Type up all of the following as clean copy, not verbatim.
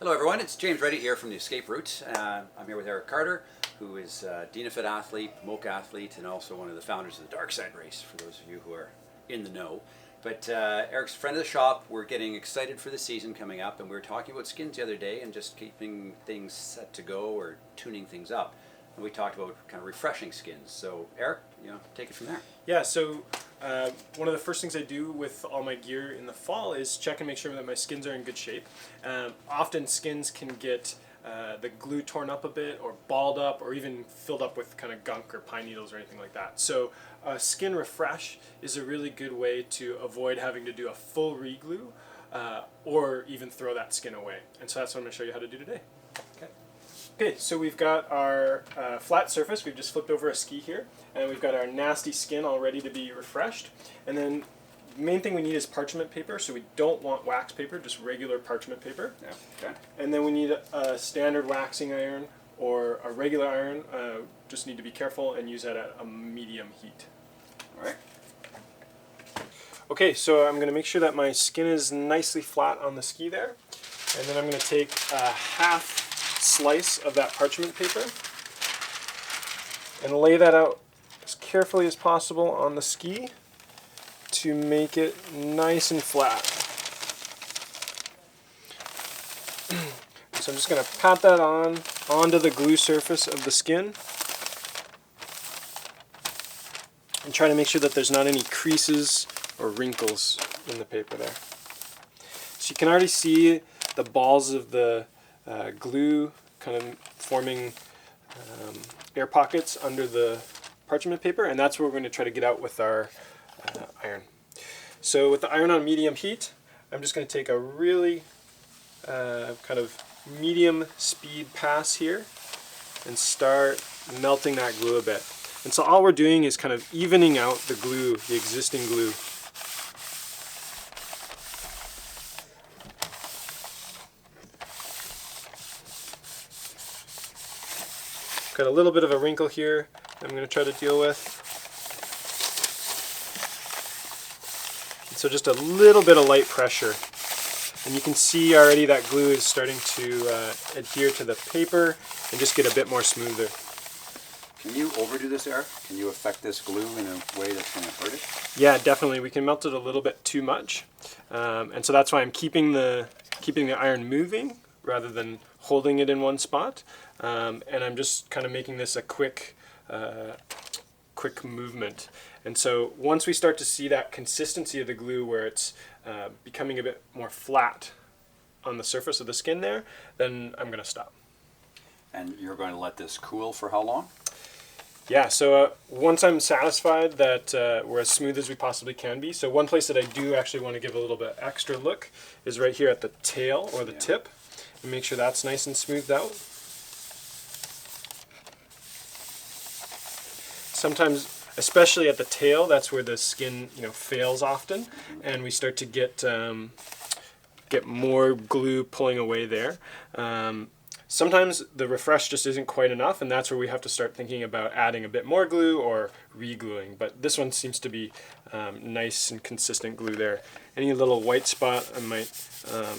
Hello everyone, it's James Reddy here from the Escape Route. I'm here with Eric Carter, who is a Dynafit athlete, MOOC athlete, and also one of the founders of the Dark Side Race, for those of you who are in the know. But Eric's a friend of the shop. We're getting excited for the season coming up, and we were talking about skins the other day and just keeping things set to go or tuning things up. And we talked about kind of refreshing skins. So Eric, take it from there. Yeah, so one of the first things I do with all my gear in the fall is check and make sure that my skins are in good shape. Often skins can get the glue torn up a bit or balled up or even filled up with kind of gunk or pine needles or anything like that. So a skin refresh is a really good way to avoid having to do a full re-glue or even throw that skin away. And so that's what I'm going to show you how to do today. Okay, so we've got our flat surface. We've just flipped over a ski here, and we've got our nasty skin all ready to be refreshed. And then the main thing we need is parchment paper, so we don't want wax paper, just regular parchment paper. Yeah. Okay. And then we need a standard waxing iron or a regular iron. Just need to be careful and use that at a medium heat. All right. Okay, so I'm going to make sure that my skin is nicely flat on the ski there. And then I'm going to take a half slice of that parchment paper and lay that out as carefully as possible on the ski to make it nice and flat. So I'm just going to pat that onto the glue surface of the skin and try to make sure that there's not any creases or wrinkles in the paper there. So you can already see the balls of the glue kind of forming air pockets under the parchment paper, and that's what we're going to try to get out with our iron. So with the iron on medium heat, I'm just going to take a really kind of medium speed pass here and start melting that glue a bit. And so all we're doing is kind of evening out the glue, the existing glue. Got a little bit of a wrinkle here that I'm going to try to deal with. And so just a little bit of light pressure. And you can see already that glue is starting to adhere to the paper and just get a bit more smoother. Can you overdo this, Eric? Can you affect this glue in a way that's going to hurt it? Yeah, definitely. We can melt it a little bit too much. And so that's why I'm keeping the iron moving rather than holding it in one spot. And I'm just kind of making this a quick movement. And so once we start to see that consistency of the glue where it's becoming a bit more flat on the surface of the skin there, then I'm going to stop. And you're going to let this cool for how long? Yeah, so once I'm satisfied that we're as smooth as we possibly can be, so one place that I do actually want to give a little bit extra look is right here at the tail or the tip, and make sure that's nice and smoothed out. Sometimes, especially at the tail, that's where the skin fails often, and we start to get more glue pulling away there. Sometimes the refresh just isn't quite enough, and that's where we have to start thinking about adding a bit more glue or re-gluing. But this one seems to be nice and consistent glue there. Any little white spot, I might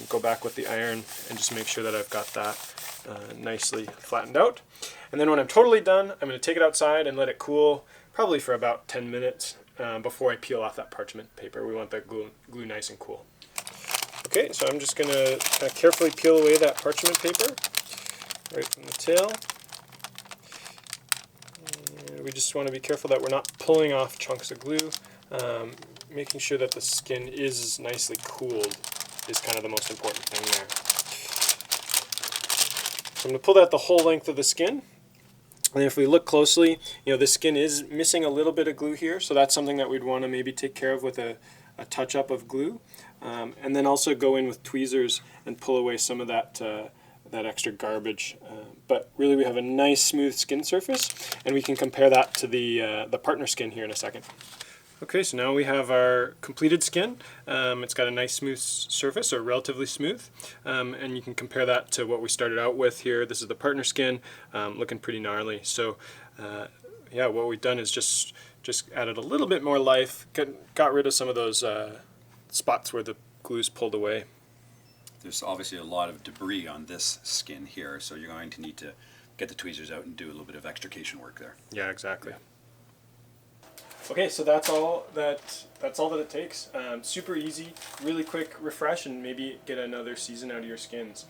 go back with the iron and just make sure that I've got that nicely flattened out. And then when I'm totally done, I'm going to take it outside and let it cool, probably for about 10 minutes before I peel off that parchment paper. We want that glue nice and cool. Okay, so I'm just going to carefully peel away that parchment paper right from the tail. And we just want to be careful that we're not pulling off chunks of glue. Making sure that the skin is nicely cooled is kind of the most important thing there. So I'm going to pull that the whole length of the skin. And if we look closely, the skin is missing a little bit of glue here, so that's something that we'd want to maybe take care of with a touch-up of glue. And then also go in with tweezers and pull away some of that extra garbage. But really we have a nice smooth skin surface, and we can compare that to the partner skin here in a second. Okay, so now we have our completed skin. It's got a nice smooth surface, or relatively smooth, and you can compare that to what we started out with here. This is the partner skin, looking pretty gnarly. So yeah, what we've done is just added a little bit more life, got rid of some of those spots where the glue's pulled away. there's obviously a lot of debris on this skin here, so you're going to need to get the tweezers out and do a little bit of extrication work there. Yeah, exactly. Okay, so that's all that it takes. Super easy, really quick refresh, and maybe get another season out of your skins.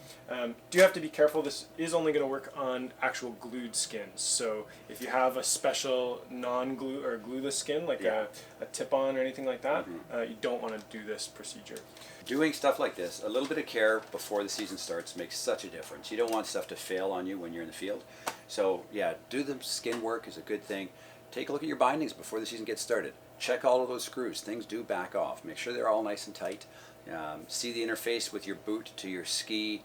Do have to be careful. This is only going to work on actual glued skins. So if you have a special non-glue or glueless skin, like a tip-on or anything like that, you don't want to do this procedure. Doing stuff like this, a little bit of care before the season starts makes such a difference. You don't want stuff to fail on you when you're in the field. So yeah, do the skin work is a good thing. Take a look at your bindings before the season gets started. Check all of those screws. Things do back off. Make sure they're all nice and tight. See the interface with your boot to your ski.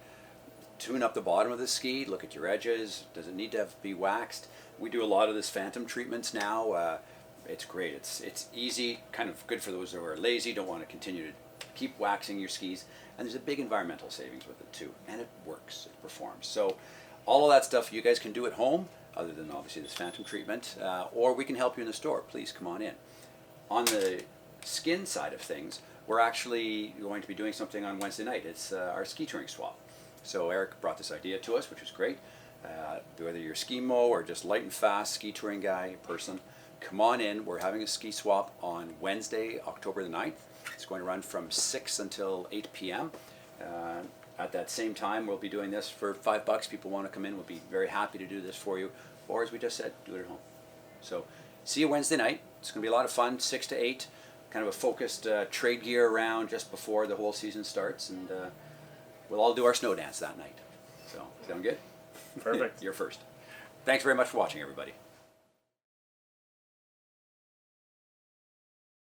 Tune up the bottom of the ski. Look at your edges. Does it need to be waxed? We do a lot of this phantom treatments now. It's great. It's easy, kind of good for those who are lazy, don't want to continue to keep waxing your skis. And there's a big environmental savings with it too. And it works. It performs. So all of that stuff you guys can do at home, other than obviously this phantom treatment, or we can help you in the store. Please come on in. On the skin side of things, we're actually going to be doing something on Wednesday night. It's our ski touring swap. So Eric brought this idea to us, which was great. Whether you're a ski mo or just light and fast ski touring guy person, come on in. We're having a ski swap on Wednesday, October the 9th. It's going to run from 6 until 8 p.m. At that same time, we'll be doing this for $5. People want to come in, we'll be very happy to do this for you. Or as we just said, do it at home. So see you Wednesday night. It's going to be a lot of fun, 6 to 8. Kind of a focused trade gear round just before the whole season starts. And we'll all do our snow dance that night. So, sound good? Perfect. You're first. Thanks very much for watching, everybody.